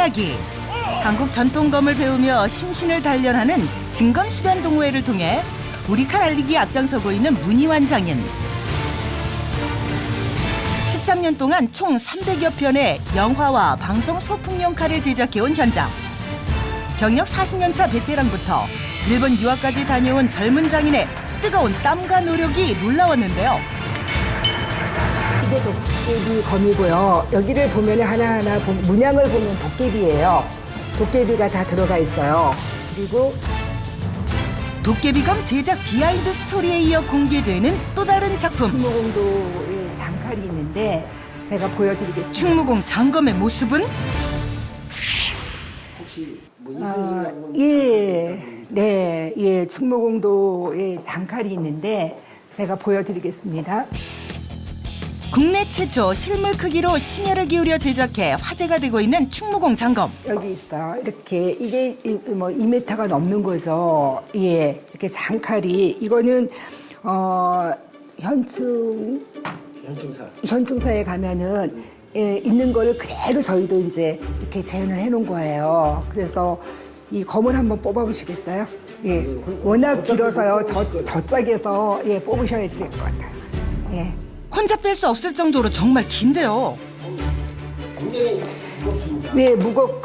이야기. 한국 전통검을 배우며 심신을 단련하는 증검수련 동호회를 통해 우리 칼 알리기에 앞장서고 있는 문희환 장인. 13년 동안 총 300여 편의 영화와 방송 소품용 칼을 제작해온 현장. 경력 40년 차 베테랑부터 일본 유학까지 다녀온 젊은 장인의 뜨거운 땀과 노력이 놀라웠는데요. 이게 도깨비 검이고요. 여기를 보면 하나하나 문양을 보면 도깨비예요. 도깨비가 다 들어가 있어요. 그리고 도깨비검 제작 비하인드 스토리에 이어 공개되는 또 다른 작품. 충무공도에 장칼이 있는데 제가 보여드리겠습니다. 충무공 장검의 모습은? 혹시 뭐 예, 충무공도에 장칼이 있는데 제가 보여드리겠습니다. 국내 최초 실물 크기로 심혈을 기울여 제작해 화제가 되고 있는 충무공 장검. 여기 있어. 이렇게 이게 뭐 2m가 넘는 거죠. 예, 이렇게 장칼이 이거는 현충사에 가면은 있는 거를 그대로 저희도 이제 이렇게 재현을 해놓은 거예요. 그래서 이 검을 한번 뽑아보시겠어요? 예, 워낙 길어서요. 저 짝에서 뽑으셔야지 될 것 같아요. 예. 혼자 뺄 수 없을 정도로 정말 긴데요. 네,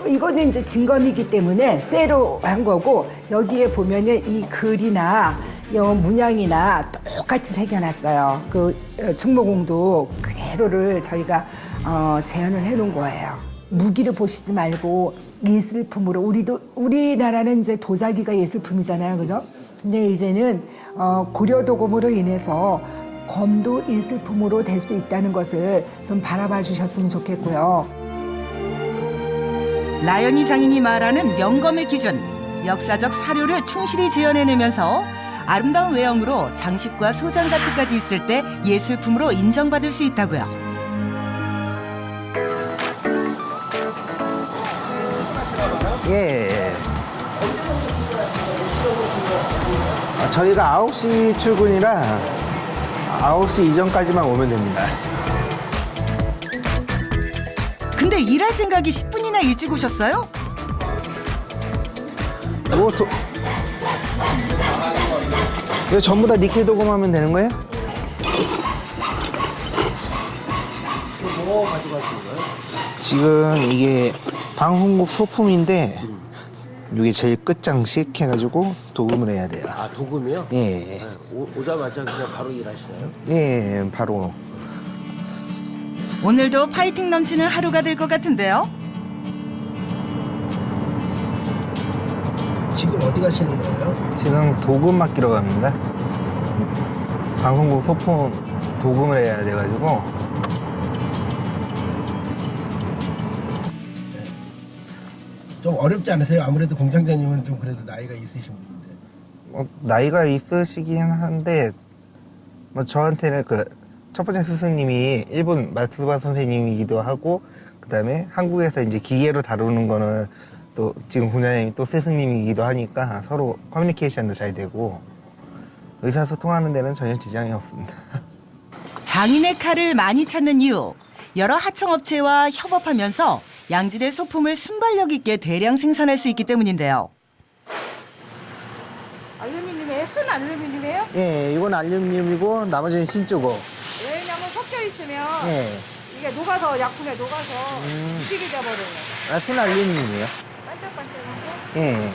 이거는 이제 진검이기 때문에 쇠로 한 거고 여기에 보면은 이 글이나 문양이나 똑같이 새겨놨어요. 그 충무공도 그대로를 저희가 재현을 해놓은 거예요. 무기를 보시지 말고 예술품으로 우리나라는 이제 도자기가 예술품이잖아요, 그죠? 근데 이제는 고려도검으로 인해서 검도 예술품으로 될 수 있다는 것을 좀 바라봐 주셨으면 좋겠고요. 라연이 장인이 말하는 명검의 기준, 역사적 사료를 충실히 재현해내면서 아름다운 외형으로 장식과 소장 가치까지 있을 때 예술품으로 인정받을 수 있다고요. 예. 저희가 9시 출근이라 9시 이전까지만 오면 됩니다. 근데 일할 생각이 10분이나 일찍 오셨어요? 이거 전부 다 니켈 도금하면 되는 거예요? 뭐 가져가시는 거예요? 지금 이게 방송국 소품인데 이게 제일 끝장식 해가지고 도금을 해야 돼요. 아, 도금이요? 예. 네, 오자마자 그냥 바로 일하시나요? 예, 바로. 오늘도 파이팅 넘치는 하루가 될 것 같은데요. 지금 어디 가시는 거예요? 지금 도금 맡기러 갑니다. 방송국 소품 도금을 해야 돼가지고. 좀 어렵지 않으세요? 아무래도 공장장님은 좀 그래도 나이가 있으신 분인데. 나이가 있으시긴 한데, 뭐 저한테는 첫 번째 스승님이 일본 마츠바 선생님이기도 하고, 그 다음에 한국에서 이제 기계로 다루는 거는 또 지금 공장장님이 또 스승님이기도 하니까 서로 커뮤니케이션도 잘 되고, 의사소통하는 데는 전혀 지장이 없습니다. 장인의 칼을 많이 찾는 이유, 여러 하청업체와 협업하면서 양질의 소품을 순발력 있게 대량 생산할 수 있기 때문인데요. 알루미늄이에요? 순 알루미늄이에요? 예, 이건 알루미늄이고 나머지는 신주고. 왜냐면 섞여 있으면 예. 이게 녹아서 약품에 녹아서 부식이 돼버려요. 순 알루미늄이에요. 반짝반짝하고 예.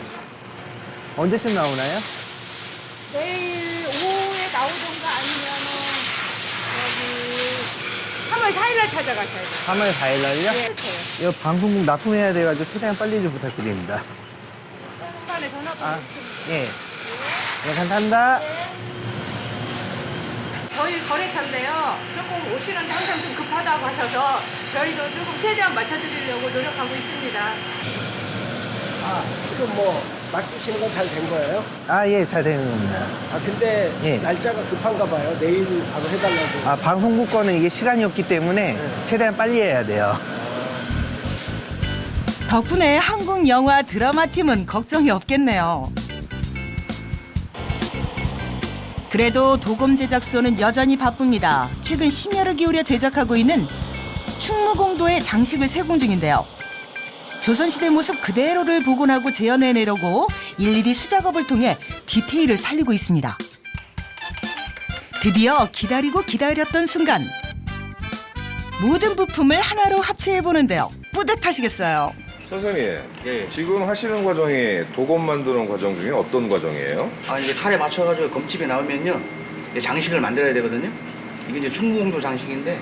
언제쯤 나오나요? 내일 오후에 나오던가 아니면은 여기 3월 4일날 찾아가셔야 돼요. 3월 4일 날요? 네, 그렇죠. 이거 방송국 납품해야 돼가지고 최대한 빨리 좀 부탁드립니다. 중간에 전화 아, 드릴게요. 예. 네, 감사합니다. 저희 거래처인데요. 조금 오시는데 항상 좀 급하다고 하셔서 저희도 조금 최대한 맞춰드리려고 노력하고 있습니다. 아, 지금 뭐 맡기시는 건 잘 된 거예요? 아, 예, 잘 되는 겁니다. 아, 근데 예. 날짜가 급한가 봐요. 내일 바로 해달라고. 아, 방송국 거는 이게 시간이 없기 때문에 최대한 빨리 해야 돼요. 덕분에 한국 영화 드라마 팀은 걱정이 없겠네요. 그래도 도금 제작소는 여전히 바쁩니다. 최근 심혈을 기울여 제작하고 있는 충무공도의 장식을 세공 중인데요. 조선시대 모습 그대로를 복원하고 재현해내려고 일일이 수작업을 통해 디테일을 살리고 있습니다. 드디어 기다리고 기다렸던 순간. 모든 부품을 하나로 합체해보는데요. 뿌듯하시겠어요. 선생님, 지금 하시는 과정이 도검 만드는 과정 중에 어떤 과정이에요? 이제 칼에 맞춰가지고 검집이 나오면요, 이제 장식을 만들어야 되거든요. 이게 이제 중공도 장식인데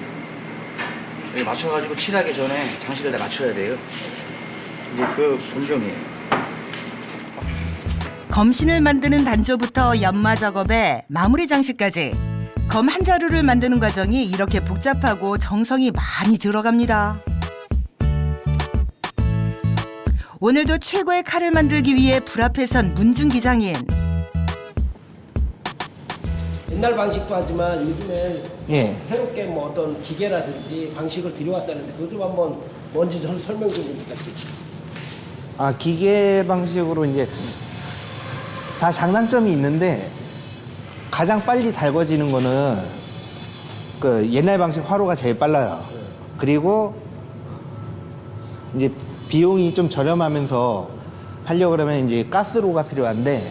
여기 맞춰가지고 칠하기 전에 장식을 다 맞춰야 돼요. 이제 그 본정이에요. 검신을 만드는 단조부터 연마 작업에 마무리 장식까지 검 한 자루를 만드는 과정이 이렇게 복잡하고 정성이 많이 들어갑니다. 오늘도 최고의 칼을 만들기 위해 불 앞에 선 문준기 장인. 옛날 방식도 하지만 요즘에 예. 새롭게 뭐 어떤 기계라든지 방식을 들여왔다는데 그것 좀 한번 뭔지 좀 설명 좀 부탁드립니다. 기계 방식으로 이제 다 장단점이 있는데 가장 빨리 달궈지는 거는 그 옛날 방식 화로가 제일 빨라요. 그리고 이제 비용이 좀 저렴하면서 하려고 그러면 이제 가스로가 필요한데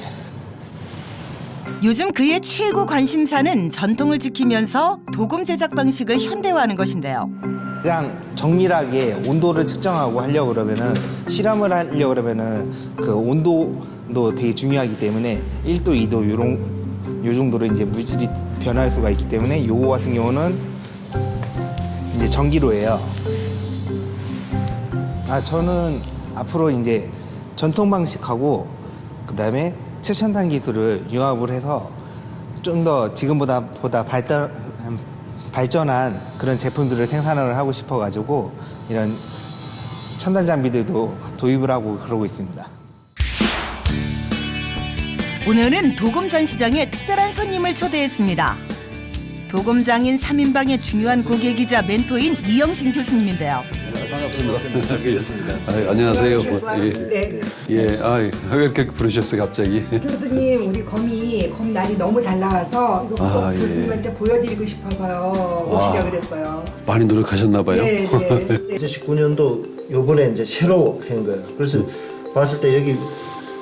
요즘 그의 최고 관심사는 전통을 지키면서 도금 제작 방식을 현대화하는 것인데요. 가장 정밀하게 온도를 측정하고 하려고 그러면은 실험을 하려고 그러면은 그 온도도 되게 중요하기 때문에 1도, 2도 요 정도로 이제 물질이 변할 수가 있기 때문에 요거 같은 경우는 이제 전기로 해요. 저는 앞으로 이제 전통 방식하고 그다음에 최첨단 기술을 융합을 해서 좀 더 지금보다 발전한 그런 제품들을 생산을 하고 싶어가지고 이런 첨단 장비들도 도입을 하고 그러고 있습니다. 오늘은 도금 전시장에 특별한 손님을 초대했습니다. 도금 장인 3인방의 중요한 고객이자 멘토인 이영신 교수님인데요. 반갑습니다. 안녕하세요. 네. 왜 이렇게 부르셨어요, 갑자기? 교수님, 우리 검 날이 너무 잘 나와서 이거 꼭 예. 교수님한테 보여드리고 싶어서요. 오시려고 그랬어요. 많이 노력하셨나 봐요. 네. 2019년도 요번에 이제 새로 한 거예요. 그래서 봤을 때 여기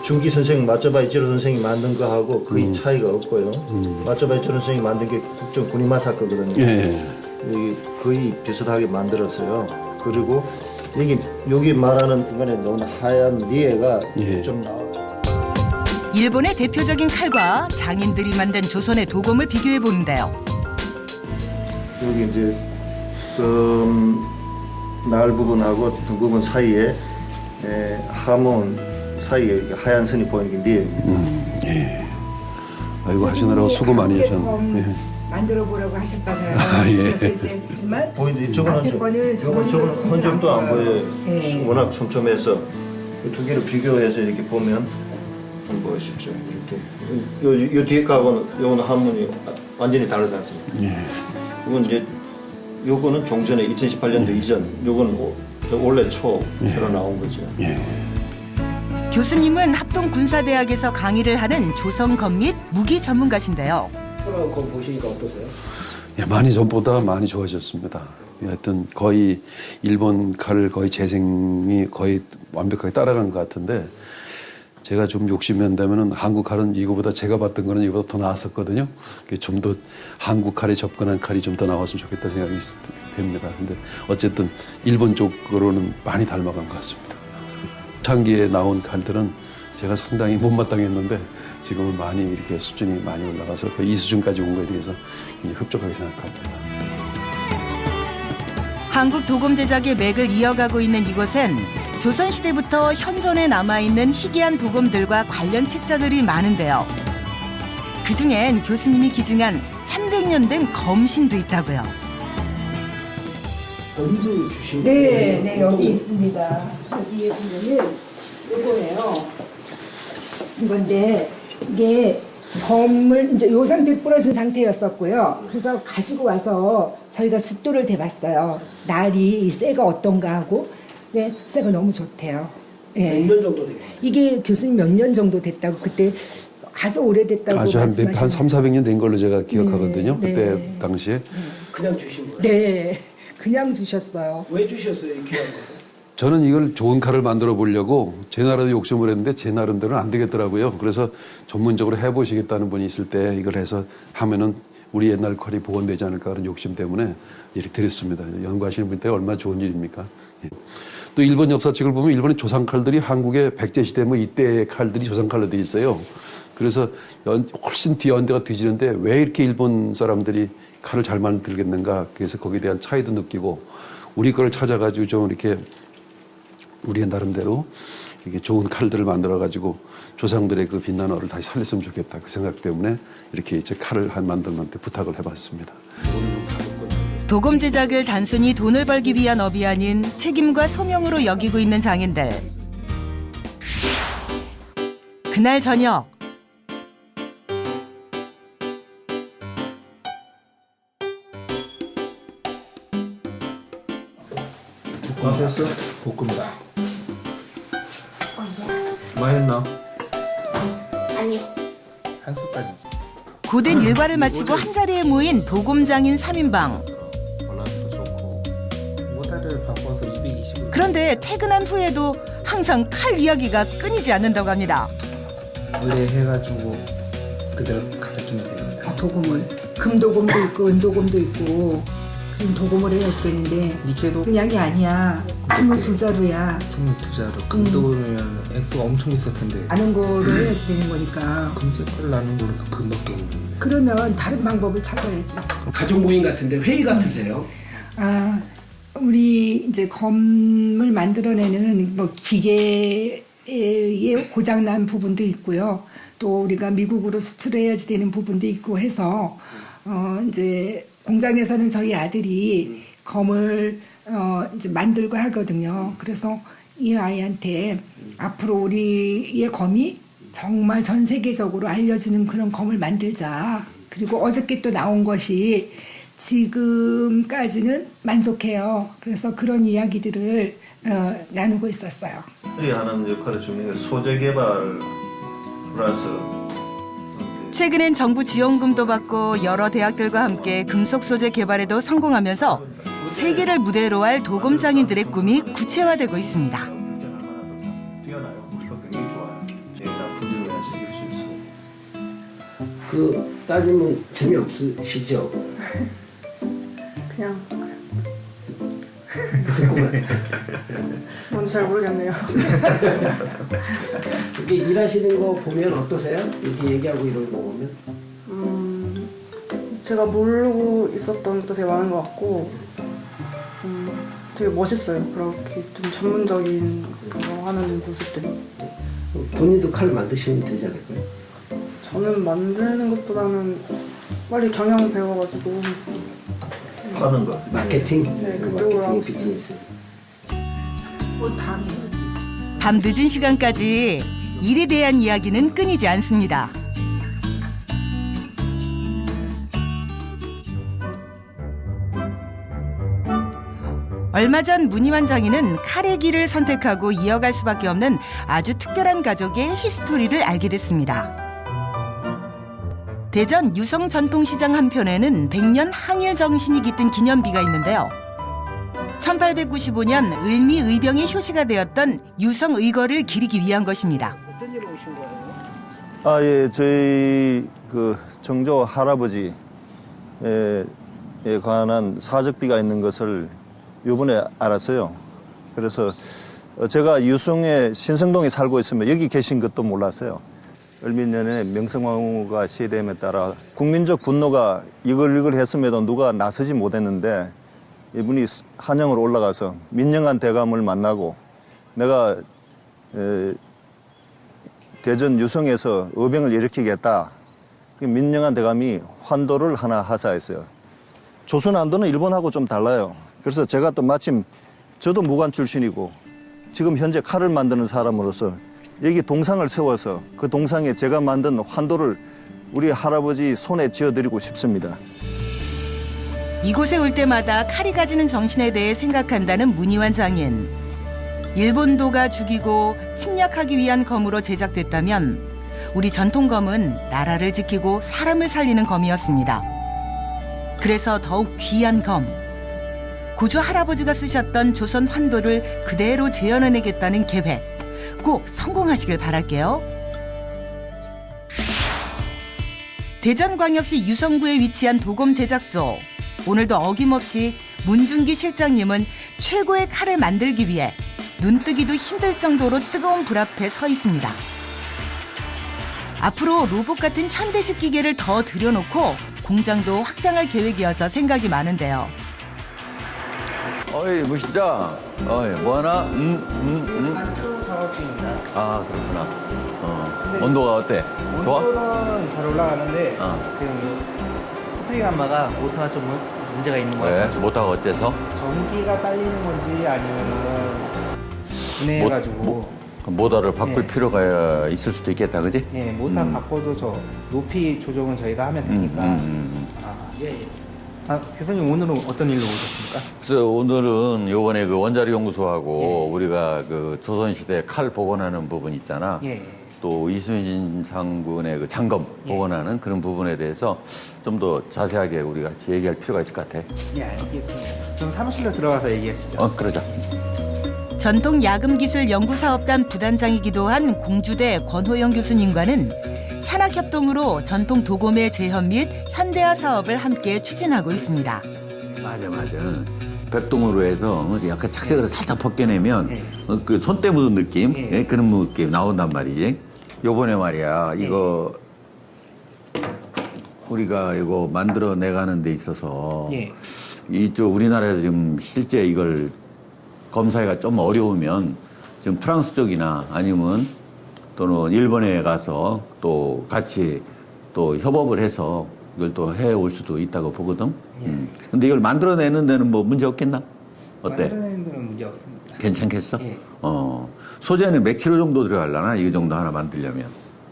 중기 선생 맞저바 이치로 선생이 만든 거하고 거의 차이가 없고요. 맞저바 이치로 선생이 만든 게 국정 군이마사 거거든요. 예. 여기 거의 비슷하게 만들었어요. 그리고 여기 말하는 중간에 나오는 하얀 리에가 예. 좀 나와요. 일본의 대표적인 칼과 장인들이 만든 조선의 도금을 비교해 보는데요. 여기 이제 날 부분하고 등 부분 사이에 하몬 사이에 이렇게 하얀 선이 보이는 게 리에입니다. 아이고 하시느라고 수고 많이 하셨네. 만들어 보라고 하셨잖아요. 예. 그래서 이제 하지만 보이는데 저거는 앞에 거는 저거는 흔적도 안 보여요. 네. 워낙 촘촘해서 이 두 개를 비교해서 이렇게 보면 한번 보십시오. 이렇게 요 뒤에 거하고는 요거는 한문이 완전히 다르지 않습니까? 이건 이제 요거는 종전에 2018년도 이전, 요거는 올해 초 새로 나온 거죠. 교수님은 합동군사대학에서 강의를 하는 조선검 및 무기 전문가신데요. 그거 보시니까 어떠세요? 많이 전보다 많이 좋아졌습니다. 하여튼 거의 일본 칼 거의 재생이 거의 완벽하게 따라간 것 같은데 제가 좀 욕심이 난다면은 한국 칼은 이거보다 제가 봤던 거는 이거보다 더 나았었거든요. 좀 더 한국 칼에 접근한 칼이 좀 더 나왔으면 좋겠다 생각이 됩니다. 근데 어쨌든 일본 쪽으로는 많이 닮아간 것 같습니다. 창기에 나온 칼들은 제가 상당히 못마땅했는데 지금은 많이 이렇게 수준이 많이 올라가서 이 수준까지 온 거에 대해서 흡족하게 생각합니다. 한국 도금 제작의 맥을 이어가고 있는 이곳엔 조선시대부터 현존에 남아있는 희귀한 도금들과 관련 책자들이 많은데요. 그중엔 교수님이 기증한 300년 된 검신도 있다고요. 검도 주신 네, 여기 있습니다. 여기에 보면은 요거예요. 이건데 이게 검을 이제 요 상태 부러진 상태였었고요. 그래서 가지고 와서 저희가 숫도를 대봤어요. 날이 이 쇠가 어떤가 하고, 네, 쇠가 너무 좋대요. 예. 몇 년 정도 되겠어요? 이게 교수님 몇 년 정도 됐다고 그때 아주 오래됐다고 아주 한 말씀하셨는데. 3, 400년 된 걸로 제가 기억하거든요. 네, 그때 네. 당시에. 그냥 주신 거예요? 네, 그냥 주셨어요. 왜 주셨어요, 이 귀한 거? 저는 이걸 좋은 칼을 만들어 보려고 제 나름대로 욕심을 했는데 제 나름대로는 안 되겠더라고요. 그래서 전문적으로 해보시겠다는 분이 있을 때 이걸 해서 하면은 우리 옛날 칼이 복원되지 않을까 그런 욕심 때문에 이렇게 드렸습니다. 연구하시는 분한테 얼마나 좋은 일입니까? 예. 또 일본 역사책을 보면 일본의 조상 칼들이 한국의 백제시대 뭐 이때의 칼들이 조상 칼로 돼 있어요. 그래서 훨씬 연대가 뒤지는데 왜 이렇게 일본 사람들이 칼을 잘 만들겠는가. 그래서 거기에 대한 차이도 느끼고 우리 거를 찾아가지고 좀 이렇게 우리의 나름대로 이렇게 좋은 칼들을 만들어가지고 조상들의 그 빛나는 얼을 다시 살렸으면 좋겠다. 그 생각 때문에 이렇게 이제 칼을 만든 분한테 부탁을 해봤습니다. 도금 제작을 단순히 돈을 벌기 위한 업이 아닌 책임과 소명으로 여기고 있는 장인들. 그날 저녁. 됐어? 볶음밥. 많이 했나? 한 숟갈이지. 고된 일과를 마치고 한자리에 모인 도금장인 3인방. 밸런스도 좋고. 모달을 바꿔서 220을. 그런데 퇴근한 후에도 항상 칼 이야기가 끊이지 않는다고 합니다. 의뢰해가지고 그대로 갖다 주면 됩니다. 도금은 금도금도 있고 은도금도 있고 그럼 도금을 해야 되는데 니케도 그냥이 아니야. 22자루야. 22자루. 금도면 액수가 엄청 있을 텐데. 아는 거로 해야지 되는 거니까. 금색깔 나는 거는 금밖에 없는데. 그러면 다른 방법을 찾아야지. 가족 모임 같은데 회의 같으세요? 아, 우리 이제 검을 만들어내는 뭐 기계에 고장난 부분도 있고요. 또 우리가 미국으로 수출해야지 되는 부분도 있고 해서 이제 공장에서는 저희 아들이 검을 이제 만들고 하거든요. 그래서 이 아이한테 앞으로 우리의 검이 정말 전 세계적으로 알려지는 그런 검을 만들자. 그리고 어저께 또 나온 것이 지금까지는 만족해요. 그래서 그런 이야기들을 나누고 있었어요. 이 하는 역할을 주는 게 소재 개발 플러스 최근엔 정부 지원금도 받고 여러 대학들과 함께 금속 소재 개발에도 성공하면서 세계를 무대로 할 도금장인들의 꿈이 구체화되고 있습니다. 뛰어나요. 굉장히 좋아요. 다 분들해야지 이길 수 있어요. 그 따지면 재미없으시죠? 그냥 뭔지 잘 모르겠네요. 이렇게 일하시는 거 보면 어떠세요? 이렇게 얘기하고 이런 거 보면? 제가 모르고 있었던 것도 되게 많은 것 같고 되게 멋있어요. 그렇게 좀 전문적인 거 하는 모습들이. 본인도 칼 만드시면 되지 않을까요? 저는 만드는 것보다는 빨리 경영 배워가지고 하는 거. 마케팅? 네, 그쪽으로 하고 싶어요. 비즈니스. 밤 늦은 시간까지 일에 대한 이야기는 끊이지 않습니다. 얼마 전 문희환 장인은 칼의 길을 선택하고 이어갈 수밖에 없는 아주 특별한 가족의 히스토리를 알게 됐습니다. 대전 유성 전통시장 한편에는 100년 항일 정신이 깃든 기념비가 있는데요. 1895년 을미 의병의 효시가 되었던 유성 의거를 기리기 위한 것입니다. 어떤 일로 오신 거예요? 아, 예, 저희 그 정조 할아버지에 관한 사적비가 있는 것을 요번에 알았어요. 그래서 제가 유성의 신성동에 살고 있으면 여기 계신 것도 몰랐어요. 을미년에 명성황후가 시해됨에 따라 국민적 분노가 이글이글했음에도 누가 나서지 못했는데 이분이 한양으로 올라가서 민영한 대감을 만나고 내가 대전 유성에서 의병을 일으키겠다. 민영한 대감이 환도를 하나 하사했어요. 조선 안도는 일본하고 좀 달라요. 그래서 제가 또 마침 저도 무관 출신이고 지금 현재 칼을 만드는 사람으로서 여기 동상을 세워서 그 동상에 제가 만든 환도를 우리 할아버지 손에 쥐어드리고 싶습니다. 이곳에 올 때마다 칼이 가지는 정신에 대해 생각한다는 문희환 장인. 일본도가 죽이고 침략하기 위한 검으로 제작됐다면 우리 전통검은 나라를 지키고 사람을 살리는 검이었습니다. 그래서 더욱 귀한 검. 고조 할아버지가 쓰셨던 조선 환도를 그대로 재현해내겠다는 계획. 꼭 성공하시길 바랄게요. 대전광역시 유성구에 위치한 도검 제작소. 오늘도 어김없이 문중기 실장님은 최고의 칼을 만들기 위해 눈뜨기도 힘들 정도로 뜨거운 불 앞에 서 있습니다. 앞으로 로봇 같은 현대식 기계를 더 들여놓고 공장도 확장할 계획이어서 생각이 많은데요. 어이 무시자. 어이 뭐하나? 아 그렇구나. 온도가 어때? 좋아? 온도는 잘 올라가는데 지금 스프링 안마가 모터가 좀 문제가 있는 것 같아요. 왜? 모터가 어째서? 전기가 딸리는 건지 아니면은 분해해가지고 모터를 바꿀 네. 필요가 있을 수도 있겠다, 그지? 예, 모터 바꿔도 저 높이 조정은 저희가 하면 되니까. 교수님 오늘은 어떤 일로 오셨습니까? 그래서 오늘은 요번에 그 원자력 연구소하고 우리가 그 조선시대 칼 복원하는 부분 있잖아. 또 이순신 장군의 그 장검 복원하는 그런 부분에 대해서 좀 더 자세하게 우리 같이 얘기할 필요가 있을 것 같아. 예, 알겠습니다. 좀 사무실로 들어가서 얘기하시죠. 그러자. 전통 야금기술연구사업단 부단장이기도 한 공주대 권호영 교수님과는 산학협동으로 전통 도금의 재현 및 현대화 사업을 함께 추진하고 있습니다. 맞아. 백동으로 해서 약간 착색을 살짝 벗겨내면 그 손때 묻은 느낌 그런 느낌 나온단 말이지. 요번에 말이야 이거 우리가 이거 만들어내가는 데 있어서 이쪽 우리나라에서 지금 실제 이걸 검사가 좀 어려우면 지금 프랑스 쪽이나 아니면 또는 일본에 가서 또 같이 또 협업을 해서 이걸 또 해올 수도 있다고 보거든. 근데 이걸 만들어내는 데는 뭐 문제 없겠나? 어때? 만들어내는 데는 문제 없습니다. 괜찮겠어? 소재는 몇 킬로 정도 들어가려나? 이 정도 하나 만들려면?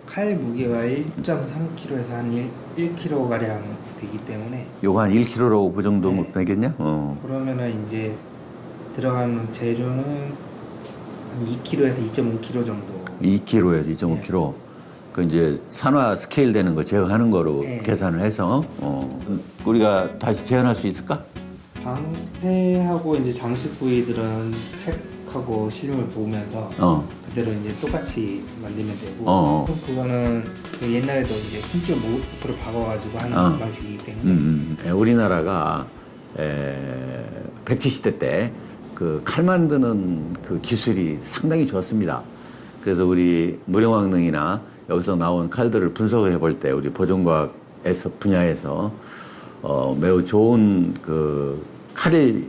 칼 무게가 1.3kg에서 한 1kg 가량 되기 때문에 요거 한 1킬로로 그 정도 되겠냐? 그러면은 이제 들어가는 재료는 한 2kg에서 2.5kg 정도. 2kg에서 2.5kg. 그 이제 산화 스케일 되는 거 제어하는 거로 계산을 해서 우리가 다시 재현할 수 있을까? 방패하고 이제 장식 부위들은 책하고 실험을 보면서 그대로 이제 똑같이 만들면 되고 그거는 그 옛날에도 이제 신줄 모프로 박아가지고 하는 방식이기 때문에 우리나라가 백제시대 때 그 칼 만드는 그 기술이 상당히 좋았습니다. 그래서 우리 무령왕릉이나 여기서 나온 칼들을 분석을 해볼 때 우리 보존과학 분야에서 매우 좋은 그 칼의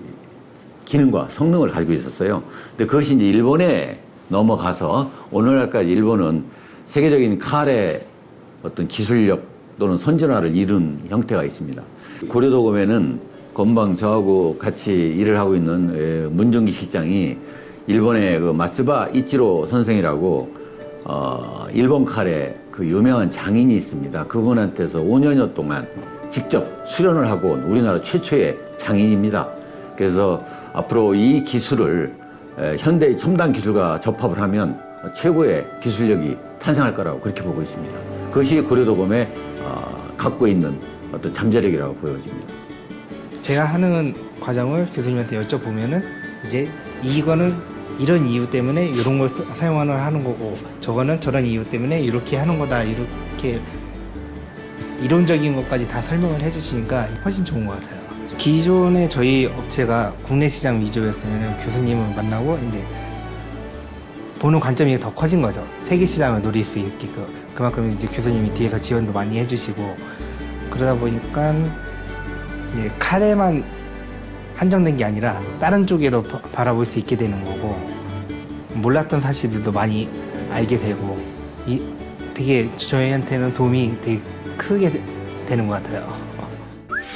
기능과 성능을 가지고 있었어요. 근데 그것이 이제 일본에 넘어가서 오늘날까지 일본은 세계적인 칼의 어떤 기술력 또는 선진화를 이룬 형태가 있습니다. 고려도금에는 건방 저하고 같이 일을 하고 있는 문중기 실장이 일본의 그 마츠바 이치로 선생이라고 일본 칼의 그 유명한 장인이 있습니다. 그분한테서 5년여 동안 직접 수련을 하고 온 우리나라 최초의 장인입니다. 그래서 앞으로 이 기술을 현대의 첨단 기술과 접합을 하면 최고의 기술력이 탄생할 거라고 그렇게 보고 있습니다. 그것이 고려도금에 갖고 있는 어떤 잠재력이라고 보여집니다. 제가 하는 과정을 교수님한테 여쭤보면은 이제 이거는 이런 이유 때문에 이런 걸 사용하는 하는 거고 저거는 저런 이유 때문에 이렇게 하는 거다 이렇게 이론적인 것까지 다 설명을 해주시니까 훨씬 좋은 것 같아요. 기존에 저희 업체가 국내 시장 위주였으면 교수님을 만나고 이제 보는 관점이 더 커진 거죠. 세계 시장을 노릴 수 있게끔 그만큼 이제 교수님이 뒤에서 지원도 많이 해주시고 그러다 보니까 이제 칼에만 한정된 게 아니라 다른 쪽에도 바라볼 수 있게 되는 거고 몰랐던 사실들도 많이 알게 되고 되게 저희한테는 도움이 되게 크게 되는 것 같아요.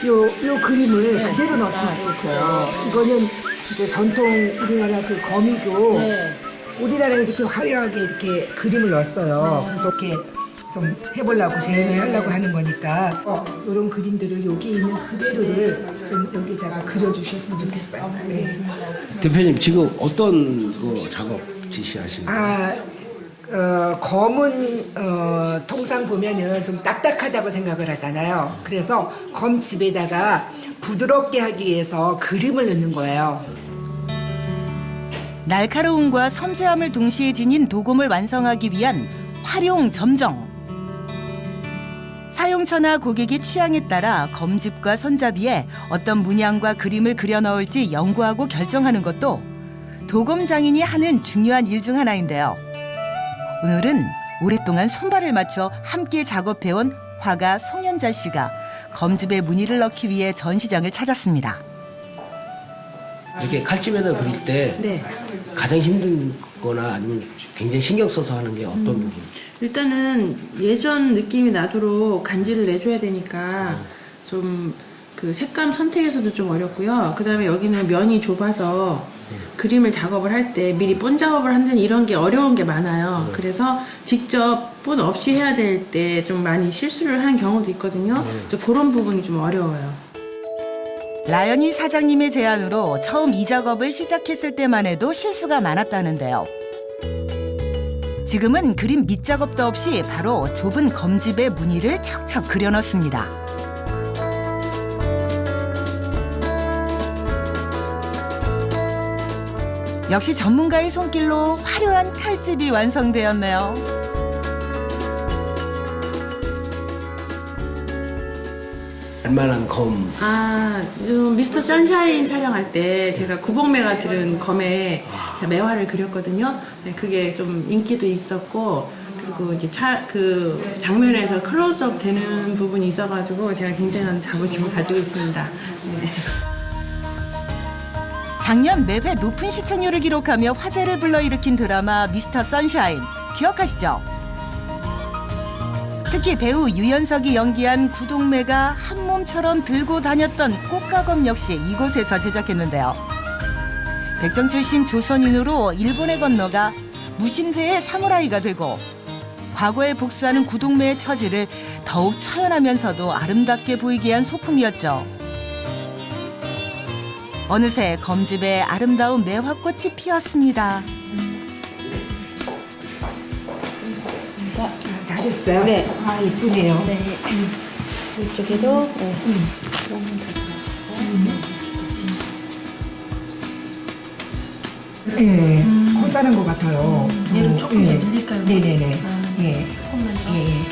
요 그림을 그대로 넣었으면 좋겠어요. 이거는 이제 전통 우리나라 그 거미도 우리나라에 이렇게 화려하게 이렇게 그림을 넣었어요. 그래서 이렇게 좀 해보려고 재현을 하려고 하는 거니까 이런 그림들을 여기 있는 그대로를 좀 여기다가 그려주셨으면 좋겠어요. 네. 대표님 지금 어떤 거 작업 지시하시는 거예요? 검은 통상 보면은 좀 딱딱하다고 생각을 하잖아요. 그래서 검집에다가 부드럽게 하기 위해서 그림을 넣는 거예요. 날카로움과 섬세함을 동시에 지닌 도금을 완성하기 위한 활용 점정. 사용처나 고객의 취향에 따라 검집과 손잡이에 어떤 문양과 그림을 그려 넣을지 연구하고 결정하는 것도 도금 장인이 하는 중요한 일 중 하나인데요. 오늘은 오랫동안 손발을 맞춰 함께 작업해온 화가 송현자 씨가 검집에 무늬를 넣기 위해 전시장을 찾았습니다. 이렇게 칼집에다 그릴 때 가장 힘든 거나 아니면 굉장히 신경 써서 하는 게 어떤 부분? 일단은 예전 느낌이 나도록 간지를 내줘야 되니까 좀 그 색감 선택에서도 좀 어렵고요. 그다음에 여기는 면이 좁아서 그림을 작업을 할 때 미리 본 작업을 한다는 이런 게 어려운 게 많아요. 그래서 직접 본 없이 해야 될 때 좀 많이 실수를 하는 경우도 있거든요. 그래서 그런 부분이 좀 어려워요. 라연이 사장님의 제안으로 처음 이 작업을 시작했을 때만 해도 실수가 많았다는데요. 지금은 그림 밑작업도 없이 바로 좁은 검집에 무늬를 척척 그려 넣습니다. 역시 전문가의 손길로 화려한 칼집이 완성되었네요. 얼마나 검? 미스터 선샤인 촬영할 때 제가 구복매가 들은 검에 제가 매화를 그렸거든요. 네, 그게 좀 인기도 있었고 그리고 이제 그 장면에서 클로즈업 되는 부분이 있어가지고 제가 굉장한 자부심을 가지고 있습니다. 네. 작년 매회 높은 시청률을 기록하며 화제를 불러일으킨 드라마 미스터 선샤인 기억하시죠? 특히 배우 유연석이 연기한 구동매가 한 몸처럼 들고 다녔던 꽃가검 역시 이곳에서 제작했는데요. 백정 출신 조선인으로 일본에 건너가 무신회의 사무라이가 되고 과거에 복수하는 구동매의 처지를 더욱 처연하면서도 아름답게 보이게 한 소품이었죠. 어느새 검집에 아름다운 매화꽃이 피었습니다. 다 됐어요? 네. 아, 이쁘네요. 네. 이쪽에도 네, 허자는 것 같아요. 얘는 조금 더 늘릴까요? 네네네. 예. 조금만 더. 예.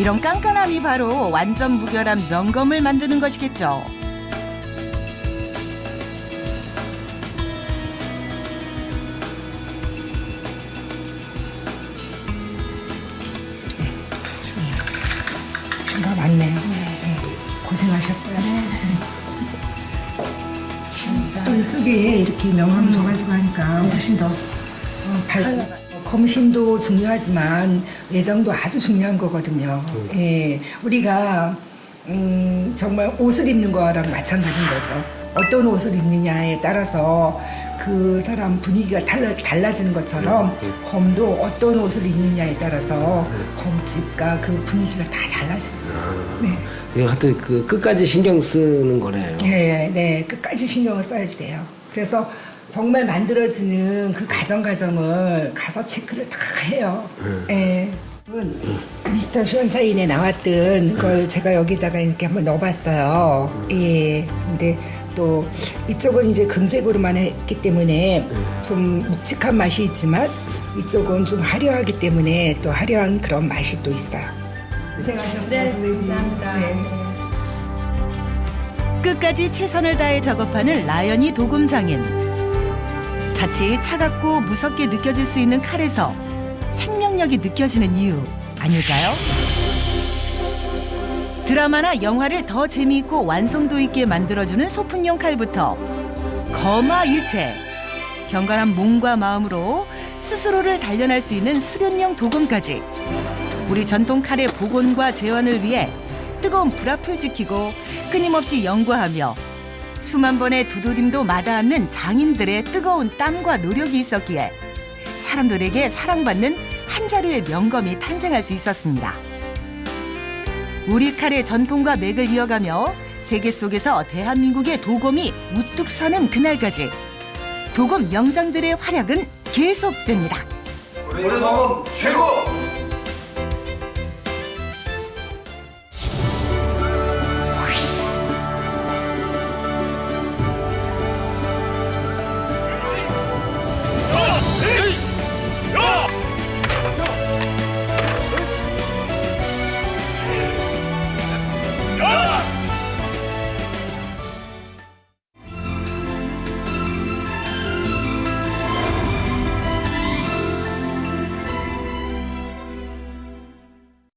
이런 깐깐함이 바로 완전 무결한 명검을 만드는 것이겠죠. 신가 많네요. 네. 고생하셨어요. 또 이쪽에 이렇게 명함을 줘가지고 하니까 훨씬 더 밝고 검신도 중요하지만 외장도 아주 중요한 거거든요. 예, 우리가 정말 옷을 입는 거랑 마찬가지인 거죠. 어떤 옷을 입느냐에 따라서 그 사람 분위기가 달라지는 것처럼 검도 어떤 옷을 입느냐에 따라서 검집과 그 분위기가 다 달라지는 거죠. 네. 하여튼 그 끝까지 신경 쓰는 거네요. 네, 네, 끝까지 신경을 써야지 돼요. 그래서 정말 만들어지는 그 과정을 가서 체크를 다 해요. 예. 미스터 션샤인에 나왔던 걸 제가 여기다가 이렇게 한번 넣어봤어요. 예. 근데 또 이쪽은 이제 금색으로만 했기 때문에 좀 묵직한 맛이 있지만 이쪽은 좀 화려하기 때문에 또 화려한 그런 맛이 또 있어요. 고생하셨어요, 네, 선생님. 감사합니다. 네. 끝까지 최선을 다해 작업하는 라연이 도금 장인. 자칫 차갑고 무섭게 느껴질 수 있는 칼에서 생명력이 느껴지는 이유 아닐까요? 드라마나 영화를 더 재미있고 완성도 있게 만들어주는 소품용 칼부터 거마일체, 경건한 몸과 마음으로 스스로를 단련할 수 있는 수련용 도금까지 우리 전통 칼의 복원과 재현을 위해 뜨거운 불 앞을 지키고 끊임없이 연구하며 수만 번의 두드림도 마다않는 장인들의 뜨거운 땀과 노력이 있었기에 사람들에게 사랑받는 한 자루의 명검이 탄생할 수 있었습니다. 우리 칼의 전통과 맥을 이어가며 세계 속에서 대한민국의 도검이 우뚝 서는 그날까지 도검 명장들의 활약은 계속됩니다. 고려동은 최고!